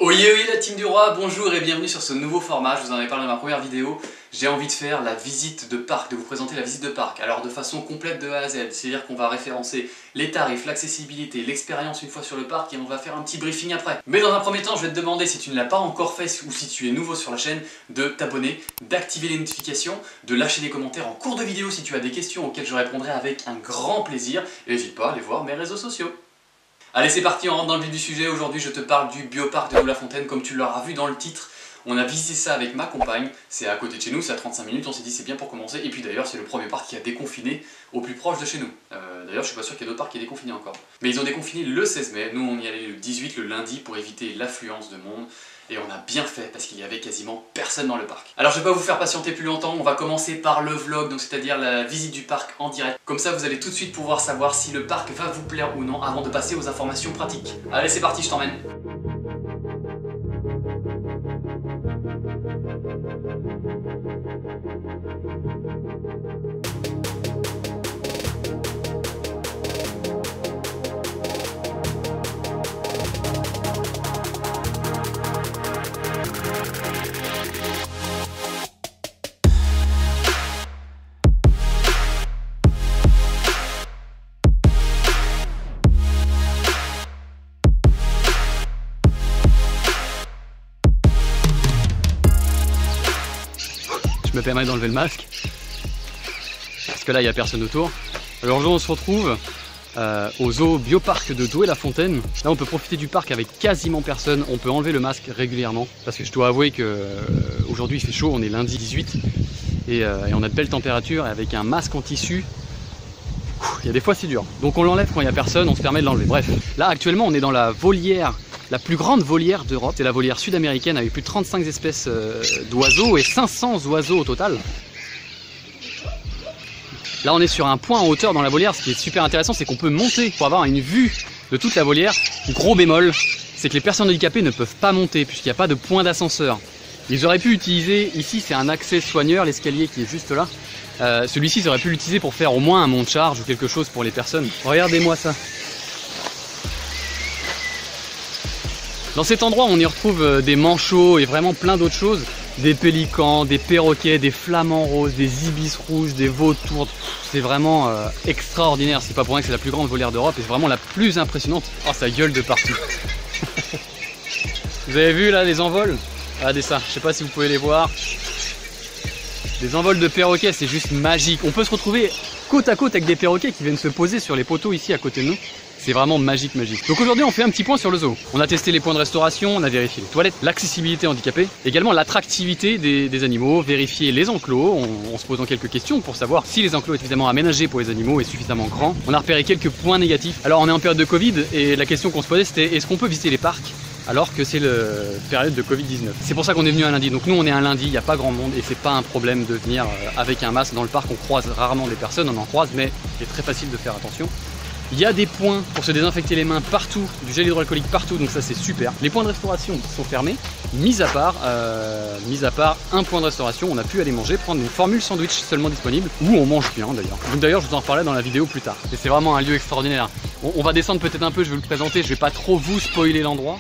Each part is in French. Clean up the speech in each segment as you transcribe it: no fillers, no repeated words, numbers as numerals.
Oyez la team du roi, bonjour et bienvenue sur ce nouveau format. Je vous en ai parlé dans ma première vidéo. J'ai envie de faire la visite de parc, de vous présenter la visite de parc. Alors de façon complète de A à Z, c'est-à-dire qu'on va référencer les tarifs, l'accessibilité, l'expérience une fois sur le parc et on va faire un petit briefing après. Mais dans un premier temps, je vais te demander, si tu ne l'as pas encore fait ou si tu es nouveau sur la chaîne, de t'abonner, d'activer les notifications, de lâcher des commentaires en cours de vidéo si tu as des questions auxquelles je répondrai avec un grand plaisir. Et n'hésite pas à aller voir mes réseaux sociaux. Allez, c'est parti, on rentre dans le vif du sujet. Aujourd'hui, je te parle du bioparc de Douai-la-Fontaine. Comme tu l'auras vu dans le titre, on a visité ça avec ma compagne. C'est à côté de chez nous, c'est à 35 minutes. On s'est dit c'est bien pour commencer. Et puis d'ailleurs, c'est le premier parc qui a déconfiné au plus proche de chez nous. D'ailleurs, je suis pas sûr qu'il y ait d'autres parcs qui aient déconfiné encore. Mais ils ont déconfiné le 16 mai. Nous, on y allait le 18, le lundi, pour éviter l'affluence de monde. Et on a bien fait parce qu'il y avait quasiment personne dans le parc. Alors je vais pas vous faire patienter plus longtemps, on va commencer par le vlog, donc c'est-à-dire la visite du parc en direct. Comme ça vous allez tout de suite pouvoir savoir si le parc va vous plaire ou non avant de passer aux informations pratiques. Allez, c'est parti, je t'emmène. Je me permets d'enlever le masque parce que là il n'y a personne autour. Alors aujourd'hui on se retrouve au zoo bioparc de Douai-la-Fontaine. Là on peut profiter du parc avec quasiment personne. On peut enlever le masque régulièrement parce que je dois avouer que aujourd'hui il fait chaud, on est lundi 18 et on a de belles températures et avec un masque en tissu, il y a des fois c'est dur. Donc on l'enlève quand il n'y a personne, on se permet de l'enlever. Bref, là actuellement on est dans la volière, la plus grande volière d'Europe. C'est la volière sud-américaine avec plus de 35 espèces d'oiseaux et 500 oiseaux au total. Là on est sur un point en hauteur dans la volière. Ce qui est super intéressant, c'est qu'on peut monter pour avoir une vue de toute la volière. Gros bémol, c'est que les personnes handicapées ne peuvent pas monter puisqu'il n'y a pas de point d'ascenseur. Ils auraient pu utiliser, ici c'est un accès soigneur, l'escalier qui est juste là. Celui-ci ils auraient pu l'utiliser pour faire au moins un monte-charge ou quelque chose pour les personnes. Regardez-moi ça. Dans cet endroit, on y retrouve des manchots et vraiment plein d'autres choses. Des pélicans, des perroquets, des flamants roses, des ibis rouges, des vautours. C'est vraiment extraordinaire. C'est pas pour rien que c'est la plus grande volière d'Europe et c'est vraiment la plus impressionnante. Oh, ça gueule de partout. Vous avez vu là les envols? Regardez ça, je sais pas si vous pouvez les voir. Des envols de perroquets, c'est juste magique. On peut se retrouver côte à côte avec des perroquets qui viennent se poser sur les poteaux ici à côté de nous. C'est vraiment magique, magique. Donc aujourd'hui on fait un petit point sur le zoo. On a testé les points de restauration, on a vérifié les toilettes, l'accessibilité handicapée, également l'attractivité des animaux, vérifier les enclos, on se posant quelques questions pour savoir si les enclos sont suffisamment aménagés pour les animaux et suffisamment grands. On a repéré quelques points négatifs. Alors on est en période de Covid et la question qu'on se posait c'était est-ce qu'on peut visiter les parcs alors que c'est la période de Covid-19. C'est pour ça qu'on est venu un lundi. Donc nous on est un lundi, il n'y a pas grand monde et c'est pas un problème de venir avec un masque dans le parc. On croise rarement des personnes, on en croise mais c'est très facile de faire attention. Il y a des points pour se désinfecter les mains partout, du gel hydroalcoolique partout, donc ça c'est super. Les points de restauration sont fermés, mis à part un point de restauration, on a pu aller manger, prendre une formule sandwich seulement disponible, où on mange bien d'ailleurs. Donc d'ailleurs je vous en reparlerai dans la vidéo plus tard. Et c'est vraiment un lieu extraordinaire. On va descendre peut-être un peu, je vais vous le présenter, je vais pas trop vous spoiler l'endroit.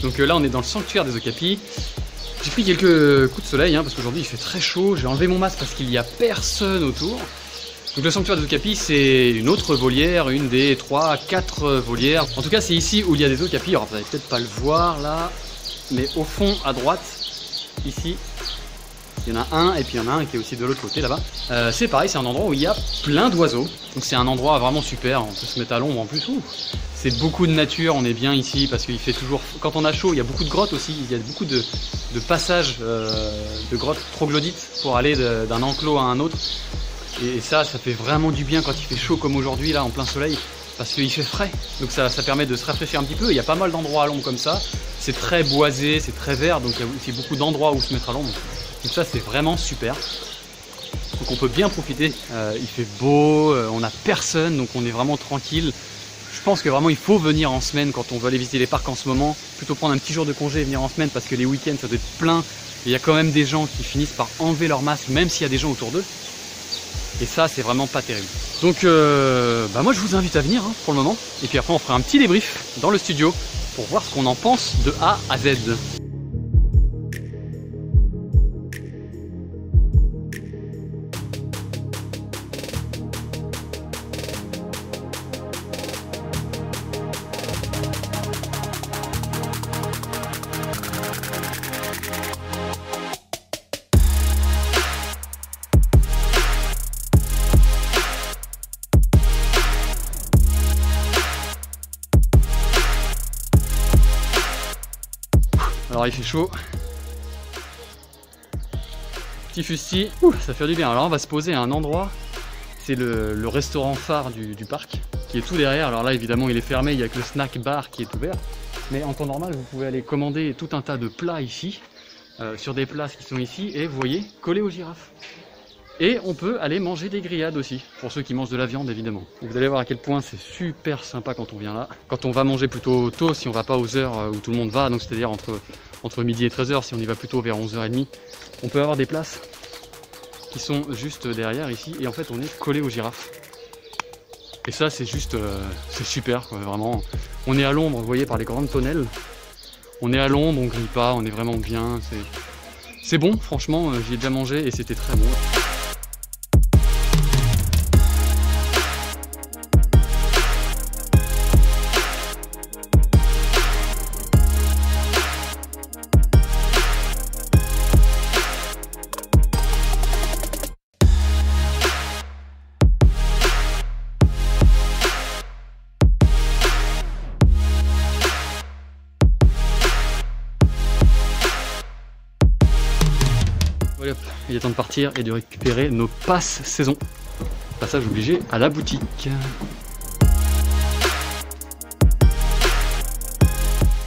Donc là on est dans le sanctuaire des okapis. J'ai pris quelques coups de soleil parce qu'aujourd'hui il fait très chaud. J'ai enlevé mon masque parce qu'il n'y a personne autour. Donc le sanctuaire des okapis c'est une autre volière, une des 3-4 volières. En tout cas c'est ici où il y a des okapis. Alors vous n'allez peut-être pas le voir là, mais au fond à droite, ici, il y en a un et puis il y en a un qui est aussi de l'autre côté là-bas. C'est pareil, c'est un endroit où il y a plein d'oiseaux. Donc c'est un endroit vraiment super, on peut se mettre à l'ombre en plus. C'est beaucoup de nature, on est bien ici parce qu'il fait toujours... Quand on a chaud, il y a beaucoup de grottes aussi, il y a beaucoup de passages de grottes troglodytes pour aller d'un enclos à un autre. Et ça fait vraiment du bien quand il fait chaud comme aujourd'hui là en plein soleil. Parce qu'il fait frais, donc ça permet de se rafraîchir un petit peu. Il y a pas mal d'endroits à l'ombre comme ça. C'est très boisé, c'est très vert, donc il y a aussi beaucoup d'endroits où se mettre à l'ombre. Donc ça c'est vraiment super. Donc on peut bien profiter. Il fait beau, on n'a personne, donc on est vraiment tranquille. Je pense que vraiment il faut venir en semaine quand on veut aller visiter les parcs en ce moment. Plutôt prendre un petit jour de congé et venir en semaine parce que les week-ends ça doit être plein. Et il y a quand même des gens qui finissent par enlever leur masque même s'il y a des gens autour d'eux. Et ça c'est vraiment pas terrible. Donc moi je vous invite à venir pour le moment. Et puis après on fera un petit débrief dans le studio pour voir ce qu'on en pense de A à Z. Alors il fait chaud. Petit fusti, ça fait du bien. Alors on va se poser à un endroit. C'est le restaurant phare du parc qui est tout derrière. Alors là évidemment il est fermé, il n'y a que le snack bar qui est ouvert. Mais en temps normal vous pouvez aller commander tout un tas de plats ici. Sur des places qui sont ici et vous voyez, collés aux girafes. Et on peut aller manger des grillades aussi, pour ceux qui mangent de la viande évidemment. Et vous allez voir à quel point c'est super sympa quand on vient là. Quand on va manger plutôt tôt, si on va pas aux heures où tout le monde va, donc c'est-à-dire entre midi et 13h, si on y va plutôt vers 11h30, on peut avoir des places qui sont juste derrière ici, et en fait on est collé aux girafes. Et ça c'est juste, c'est super quoi, vraiment. On est à l'ombre, vous voyez, par les grandes tonnelles. On est à l'ombre, on grille pas, on est vraiment bien. C'est bon, franchement, j'y ai déjà mangé et c'était très bon. Voilà, il est temps de partir et de récupérer nos passes saison. Passage obligé à la boutique.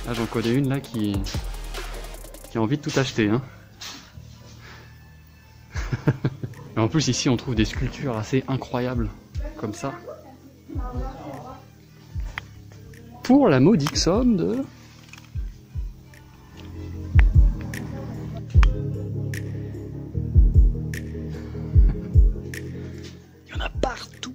Là j'en connais une là qui a envie de tout acheter. Et en plus ici on trouve des sculptures assez incroyables, comme ça. Pour la modique somme de... Partout.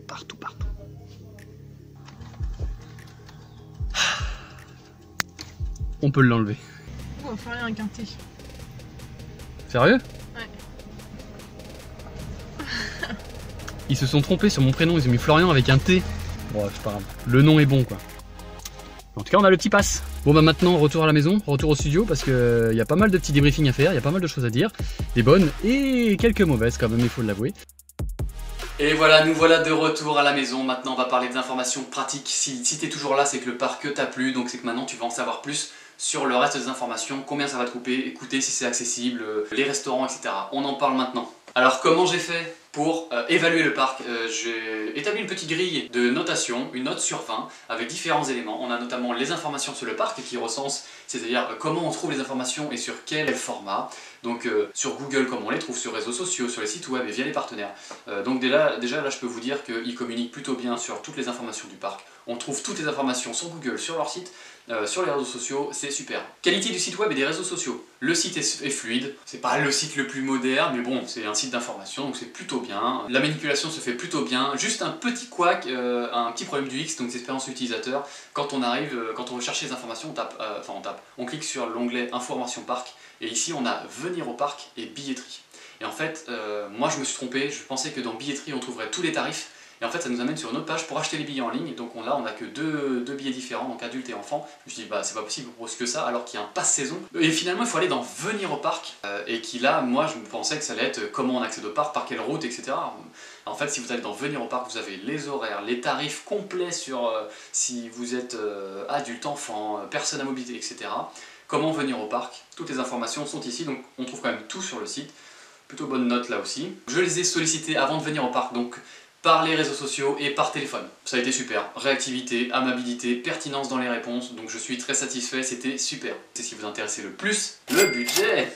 On peut l'enlever. On va faire un quintet. Sérieux? Ouais. Ils se sont trompés sur mon prénom, ils ont mis Florian avec un T. Bon, c'est pas grave. Le nom est bon quoi. En tout cas, on a le petit pass. Bon bah maintenant, retour à la maison, retour au studio parce que y a pas mal de petits débriefings à faire, il y a pas mal de choses à dire. Des bonnes et quelques mauvaises quand même, il faut l'avouer. Et voilà, nous voilà de retour à la maison. Maintenant, on va parler des informations pratiques. Si t'es toujours là, c'est que le parc t'a plu, donc c'est que maintenant tu vas en savoir plus sur le reste des informations, combien ça va te coûter, si c'est accessible, les restaurants, etc. On en parle maintenant. Alors, comment j'ai fait pour évaluer le parc? J'ai établi une petite grille de notation, une note sur 20, avec différents éléments. On a notamment les informations sur le parc qui recense, c'est-à-dire comment on trouve les informations et sur quel format. Donc sur Google comme on les trouve, sur les réseaux sociaux, sur les sites web et via les partenaires. Donc déjà là je peux vous dire qu'ils communiquent plutôt bien sur toutes les informations du parc. On trouve toutes les informations sur Google, sur leur site, sur les réseaux sociaux, c'est super. Qualité du site web et des réseaux sociaux. Le site est fluide, c'est pas le site le plus moderne, mais bon, c'est un site d'information, donc c'est plutôt bien. La manipulation se fait plutôt bien. Juste un petit couac, un petit problème du X, donc l'expérience utilisateur. Quand on veut chercher les informations, on clique sur l'onglet Information Parc, et ici on a Venir au parc et Billetterie. Et en fait, moi je me suis trompé, je pensais que dans Billetterie on trouverait tous les tarifs. Et en fait, ça nous amène sur une autre page pour acheter les billets en ligne. Donc là, on n'a que deux billets différents, donc adultes et enfants. Je me suis dit, bah c'est pas possible, on propose que ça, alors qu'il y a un pass saison. Et finalement, il faut aller dans Venir au parc. Et qui là, moi, je me pensais que ça allait être comment on accède au parc, par quelle route, etc. En fait, si vous allez dans Venir au parc, vous avez les horaires, les tarifs complets sur si vous êtes adulte, enfant, personne à mobilité, etc. Comment venir au parc. Toutes les informations sont ici, donc on trouve quand même tout sur le site. Plutôt bonne note là aussi. Je les ai sollicités avant de venir au parc, donc par les réseaux sociaux et par téléphone. Ça a été super. Réactivité, amabilité, pertinence dans les réponses, donc je suis très satisfait, c'était super. C'est ce qui vous intéressait le plus, le budget.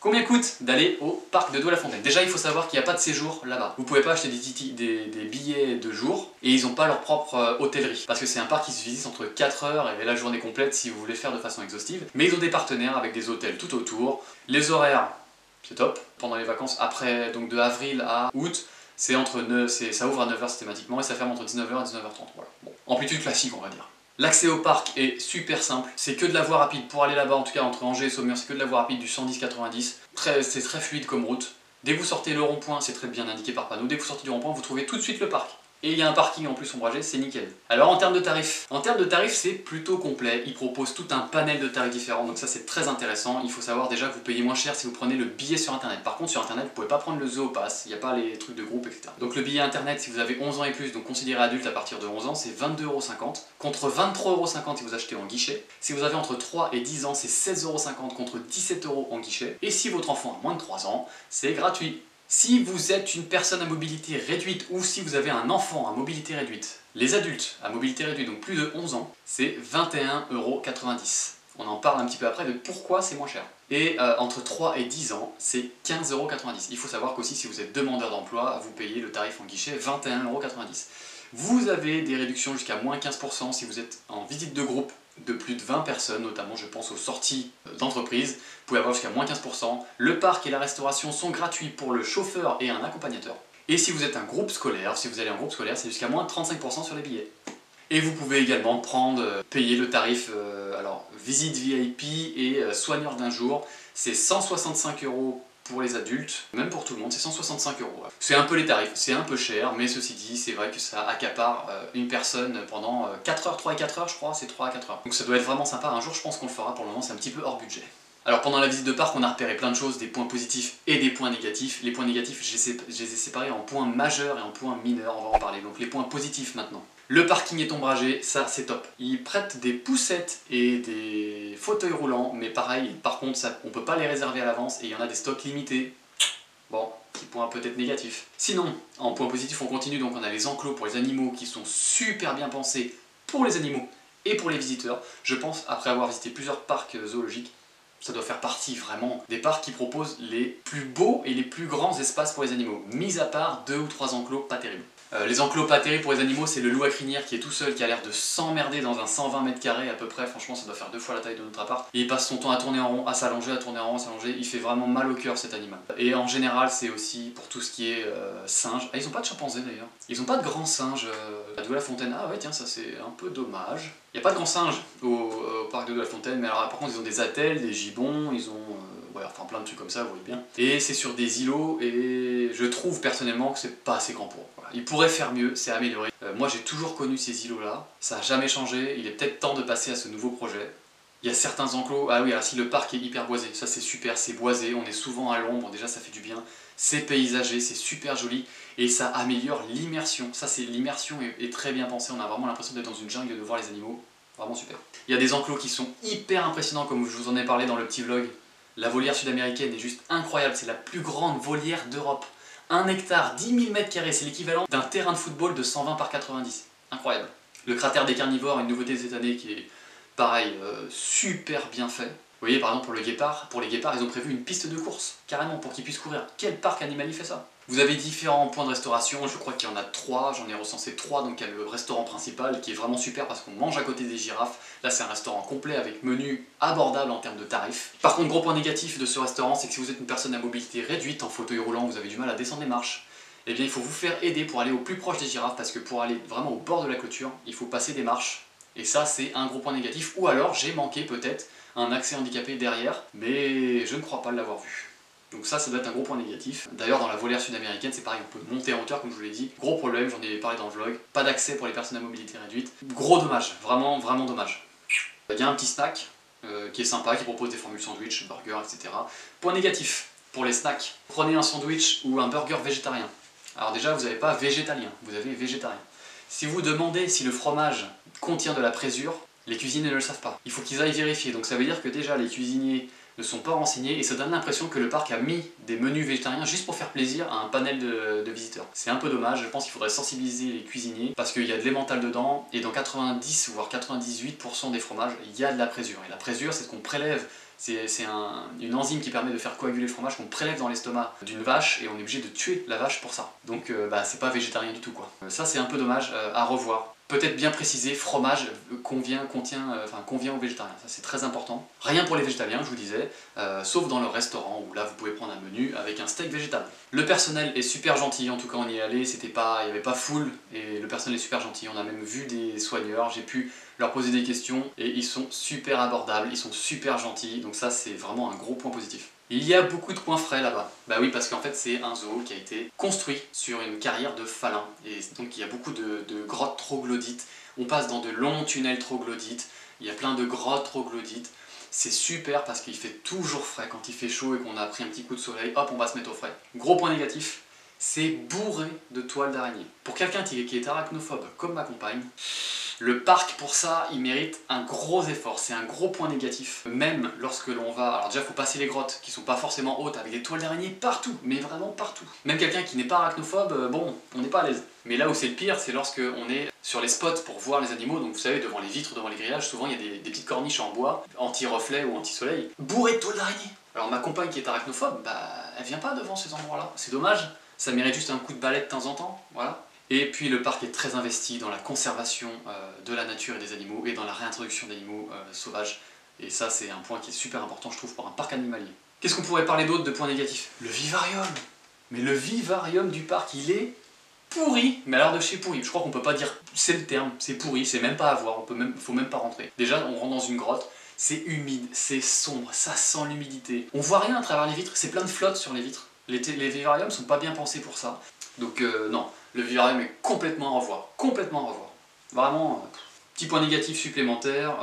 Combien coûte d'aller au parc de Douai-la-Fontaine? Déjà, il faut savoir qu'il n'y a pas de séjour là-bas. Vous pouvez pas acheter des billets de jour et ils n'ont pas leur propre hôtellerie. Parce que c'est un parc qui se visite entre 4 heures et la journée complète si vous voulez faire de façon exhaustive. Mais ils ont des partenaires avec des hôtels tout autour. Les horaires, c'est top. Pendant les vacances, après, donc de avril à août, ça ouvre à 9 h systématiquement et ça ferme entre 19 h et 19 h 30. Voilà. Bon. Amplitude classique, on va dire. L'accès au parc est super simple, c'est que de la voie rapide pour aller là-bas, en tout cas entre Angers et Saumur, c'est que de la voie rapide du 110-90, c'est très fluide comme route. Dès que vous sortez le rond-point, c'est très bien indiqué par panneau, dès que vous sortez du rond-point, vous trouvez tout de suite le parc. Et il y a un parking en plus ombragé, c'est nickel. Alors en termes de tarifs, c'est plutôt complet. Ils proposent tout un panel de tarifs différents, donc ça c'est très intéressant. Il faut savoir déjà que vous payez moins cher si vous prenez le billet sur internet. Par contre sur internet, vous pouvez pas prendre le Zoopass, il n'y a pas les trucs de groupe, etc. Donc le billet internet, si vous avez 11 ans et plus, donc considéré adulte à partir de 11 ans, c'est 22,50 €, contre 23,50 € si vous achetez en guichet. Si vous avez entre 3 et 10 ans, c'est 16,50 € contre 17 € en guichet. Et si votre enfant a moins de 3 ans, c'est gratuit. Si vous êtes une personne à mobilité réduite ou si vous avez un enfant à mobilité réduite, les adultes à mobilité réduite, donc plus de 11 ans, c'est 21,90 €. On en parle un petit peu après de pourquoi c'est moins cher. Et entre 3 et 10 ans, c'est 15,90 €. Il faut savoir qu'aussi si vous êtes demandeur d'emploi, vous payez le tarif en guichet 21,90 €. Vous avez des réductions jusqu'à moins 15% si vous êtes en visite de groupe de plus de 20 personnes, notamment je pense aux sorties d'entreprise, vous pouvez avoir jusqu'à moins 15%. Le parc et la restauration sont gratuits pour le chauffeur et un accompagnateur. Et si vous êtes un groupe scolaire, si vous allez en groupe scolaire, c'est jusqu'à moins 35% sur les billets. Et vous pouvez également payer le tarif, alors visite VIP et soigneur d'un jour, c'est 165 € pour les adultes, même pour tout le monde, c'est 165 €. C'est un peu les tarifs, c'est un peu cher, mais ceci dit, c'est vrai que ça accapare une personne pendant 4 heures, 3 et 4 heures, je crois, c'est 3 à 4 heures. Donc ça doit être vraiment sympa, un jour je pense qu'on le fera, pour le moment c'est un petit peu hors budget. Alors pendant la visite de parc, on a repéré plein de choses, des points positifs et des points négatifs. Les points négatifs, je les ai séparés en points majeurs et en points mineurs, on va en parler. Donc les points positifs maintenant. Le parking est ombragé, ça c'est top. Ils prêtent des poussettes et des fauteuils roulants, mais pareil, par contre on peut pas les réserver à l'avance et il y en a des stocks limités. Bon, petit point peut-être négatif. Sinon, en point positif, on continue, donc on a les enclos pour les animaux qui sont super bien pensés pour les animaux et pour les visiteurs. Je pense, après avoir visité plusieurs parcs zoologiques, ça doit faire partie vraiment des parcs qui proposent les plus beaux et les plus grands espaces pour les animaux, mis à part 2 ou 3 enclos pas terribles. Les enclos pas terribles pour les animaux, c'est le loup à crinière qui est tout seul, qui a l'air de s'emmerder dans un 120 mètres carrés à peu près, franchement ça doit faire 2 fois la taille de notre appart. Et il passe son temps à tourner en rond, à s'allonger, à tourner en rond, à s'allonger, il fait vraiment mal au cœur cet animal. Et en général c'est aussi pour tout ce qui est singes. Ah ils ont pas de chimpanzés d'ailleurs, ils ont pas de grands singes à Douai-la-Fontaine. Ah ouais tiens ça c'est un peu dommage. Il n'y a pas de grands singes au parc de Douai-la-Fontaine, mais alors par contre ils ont des attelles, des gibbons, ils ont enfin plein de trucs comme ça, vous voyez bien. Et c'est sur des îlots, et je trouve personnellement que c'est pas assez grand pour eux. Voilà. Ils pourraient faire mieux, c'est amélioré. Moi j'ai toujours connu ces îlots-là, ça n'a jamais changé, il est peut-être temps de passer à ce nouveau projet. Il y a certains enclos, ah oui, alors si le parc est hyper boisé, ça c'est super, c'est boisé, on est souvent à l'ombre, déjà ça fait du bien, c'est paysagé, c'est super joli, et ça améliore l'immersion. Ça c'est l'immersion est très bien pensée, on a vraiment l'impression d'être dans une jungle et de voir les animaux, vraiment super. Il y a des enclos qui sont hyper impressionnants, comme je vous en ai parlé dans le petit vlog. La volière sud-américaine est juste incroyable, c'est la plus grande volière d'Europe. 1 hectare, 10 000 mètres carrés, c'est l'équivalent d'un terrain de football de 120 par 90. Incroyable. Le cratère des carnivores, une nouveauté de cette année qui est, pareil, super bien fait. Vous voyez, par exemple, pour les guépards, ils ont prévu une piste de course, carrément, pour qu'ils puissent courir. Quel parc animalier fait ça? Vous avez différents points de restauration, je crois qu'il y en a 3, j'en ai recensé 3, donc il y a le restaurant principal qui est vraiment super parce qu'on mange à côté des girafes. Là c'est un restaurant complet avec menu abordable en termes de tarifs. Par contre, gros point négatif de ce restaurant, c'est que si vous êtes une personne à mobilité réduite, en fauteuil roulant, vous avez du mal à descendre les marches, eh bien il faut vous faire aider pour aller au plus proche des girafes parce que pour aller vraiment au bord de la clôture, il faut passer des marches. Et ça c'est un gros point négatif, ou alors j'ai manqué peut-être un accès handicapé derrière, mais je ne crois pas l'avoir vu. Donc ça doit être un gros point négatif. D'ailleurs dans la volière sud-américaine c'est pareil, on peut monter en hauteur comme je vous l'ai dit. Gros problème, j'en ai parlé dans le vlog, pas d'accès pour les personnes à mobilité réduite. Gros dommage, vraiment vraiment dommage. Il y a un petit snack qui est sympa, qui propose des formules sandwich, burger, etc. Point négatif, pour les snacks, prenez un sandwich ou un burger végétarien. Alors déjà vous n'avez pas végétalien, vous avez végétarien. Si vous demandez si le fromage contient de la présure, les cuisiniers ne le savent pas. Il faut qu'ils aillent vérifier, donc ça veut dire que déjà les cuisiniers ne sont pas renseignés et ça donne l'impression que le parc a mis des menus végétariens juste pour faire plaisir à un panel de visiteurs. C'est un peu dommage, je pense qu'il faudrait sensibiliser les cuisiniers parce qu'il y a de l'emmental dedans et dans 90 voire 98% des fromages, il y a de la présure. Et la présure, c'est ce qu'on prélève, c'est une enzyme qui permet de faire coaguler le fromage qu'on prélève dans l'estomac d'une vache et on est obligé de tuer la vache pour ça. Donc c'est pas végétarien du tout quoi. Ça c'est un peu dommage, à revoir. Peut-être bien préciser, fromage convient aux végétariens, ça c'est très important. Rien pour les végétaliens, je vous disais, sauf dans le restaurant où là vous pouvez prendre un menu avec un steak végétal. Le personnel est super gentil, en tout cas on y est allé, il n'y avait pas foule et le personnel est super gentil. On a même vu des soigneurs, j'ai pu leur poser des questions et ils sont super abordables, ils sont super gentils, donc ça c'est vraiment un gros point positif. Il y a beaucoup de coins frais là-bas. Bah oui, parce qu'en fait c'est un zoo qui a été construit sur une carrière de faluns. Et donc il y a beaucoup de grottes troglodytes. On passe dans de longs tunnels troglodytes. Il y a plein de grottes troglodytes. C'est super parce qu'il fait toujours frais. Quand il fait chaud et qu'on a pris un petit coup de soleil, hop, on va se mettre au frais. Gros point négatif, c'est bourré de toiles d'araignée. Pour quelqu'un qui est arachnophobe comme ma compagne, le parc pour ça, il mérite un gros effort, c'est un gros point négatif. Même lorsque l'on va, alors déjà il faut passer les grottes qui sont pas forcément hautes avec des toiles d'araignée partout, mais vraiment partout. Même quelqu'un qui n'est pas arachnophobe, bon, on n'est pas à l'aise. Mais là où c'est le pire, c'est lorsque on est sur les spots pour voir les animaux, donc vous savez, devant les vitres, devant les grillages, souvent il y a des petites corniches en bois, anti-reflet ou anti-soleil, bourrées de toiles d'araignée. Alors ma compagne qui est arachnophobe, elle vient pas devant ces endroits-là, c'est dommage, ça mérite juste un coup de balai de temps en temps, voilà. Et puis le parc est très investi dans la conservation de la nature et des animaux et dans la réintroduction d'animaux sauvages. Et ça c'est un point qui est super important je trouve pour un parc animalier. Qu'est-ce qu'on pourrait parler d'autre de points négatifs? Le vivarium. Mais le vivarium du parc il est pourri, mais alors de chez pourri. Je crois qu'on peut pas dire, c'est le terme, c'est pourri, c'est même pas à voir, faut même pas rentrer. Déjà on rentre dans une grotte, c'est humide, c'est sombre, ça sent l'humidité. On voit rien à travers les vitres, c'est plein de flotte sur les vitres. Les vivariums sont pas bien pensés pour ça. Donc non. Le vivarium est complètement à revoir, Vraiment, petit point négatif supplémentaire,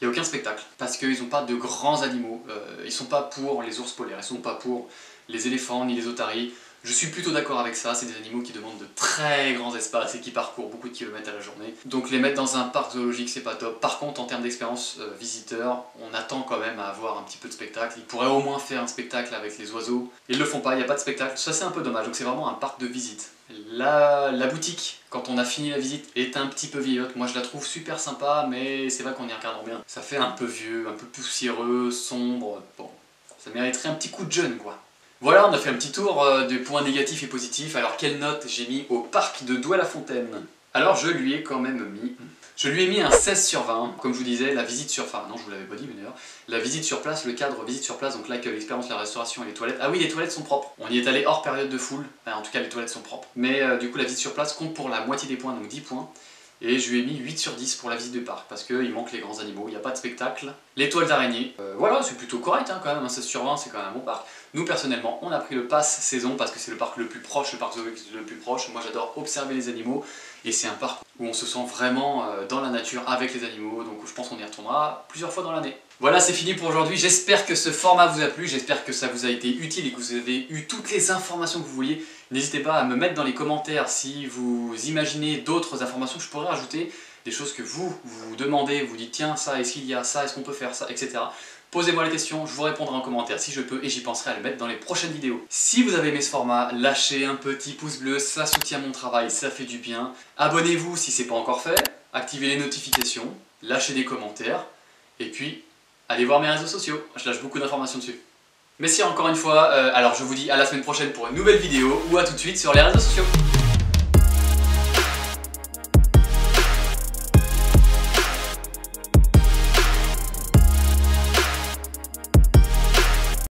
il n'y a aucun spectacle. Parce qu'ils n'ont pas de grands animaux, ils sont pas pour les ours polaires, ils sont pas pour les éléphants ni les otaries. Je suis plutôt d'accord avec ça, c'est des animaux qui demandent de très grands espaces et qui parcourent beaucoup de kilomètres à la journée. Donc les mettre dans un parc zoologique c'est pas top. Par contre en termes d'expérience visiteur, on attend quand même à avoir un petit peu de spectacle. Ils pourraient au moins faire un spectacle avec les oiseaux. Ils le font pas, il n'y a pas de spectacle, ça c'est un peu dommage. Donc c'est vraiment un parc de visite. La boutique, quand on a fini la visite, est un petit peu vieillotte. Moi je la trouve super sympa, mais c'est vrai qu'en y regardant bien, ça fait un peu vieux, un peu poussiéreux, sombre. Bon, ça mériterait un petit coup de jeune quoi. Voilà, on a fait un petit tour de points négatifs et positifs. Alors quelle note j'ai mis au parc de Douai-la-Fontaine? Alors je lui ai quand même mis un 16 sur 20. Comme je vous disais, la visite sur... Enfin non, je vous l'avais pas dit, mais d'ailleurs, la visite sur place, le cadre visite sur place, donc l'accueil, l'expérience, la restauration et les toilettes. Ah oui, les toilettes sont propres. On y est allé hors période de foule. Enfin, en tout cas, les toilettes sont propres. Mais du coup, la visite sur place compte pour la moitié des points, donc 10 points. Et je lui ai mis 8 sur 10 pour la visite de parc, parce qu'il manque les grands animaux, il n'y a pas de spectacle. Les toiles d'araignée, voilà, c'est plutôt correct hein, quand même, un 16 sur 20, c'est quand même un bon parc. Nous, personnellement, on a pris le pass saison, parce que c'est le parc le plus proche, le parc zoologique le plus proche. Moi, j'adore observer les animaux, et c'est un parc où on se sent vraiment dans la nature avec les animaux, donc je pense qu'on y retournera plusieurs fois dans l'année. Voilà, c'est fini pour aujourd'hui, j'espère que ce format vous a plu, j'espère que ça vous a été utile et que vous avez eu toutes les informations que vous vouliez. N'hésitez pas à me mettre dans les commentaires si vous imaginez d'autres informations que je pourrais rajouter, des choses que vous demandez, vous dites tiens ça, est-ce qu'il y a ça, est-ce qu'on peut faire ça, etc. Posez-moi les questions, je vous répondrai en commentaire si je peux et j'y penserai à le mettre dans les prochaines vidéos. Si vous avez aimé ce format, lâchez un petit pouce bleu, ça soutient mon travail, ça fait du bien. Abonnez-vous si ce n'est pas encore fait, activez les notifications, lâchez des commentaires, et puis allez voir mes réseaux sociaux, je lâche beaucoup d'informations dessus. Merci encore une fois, alors je vous dis à la semaine prochaine pour une nouvelle vidéo ou à tout de suite sur les réseaux sociaux.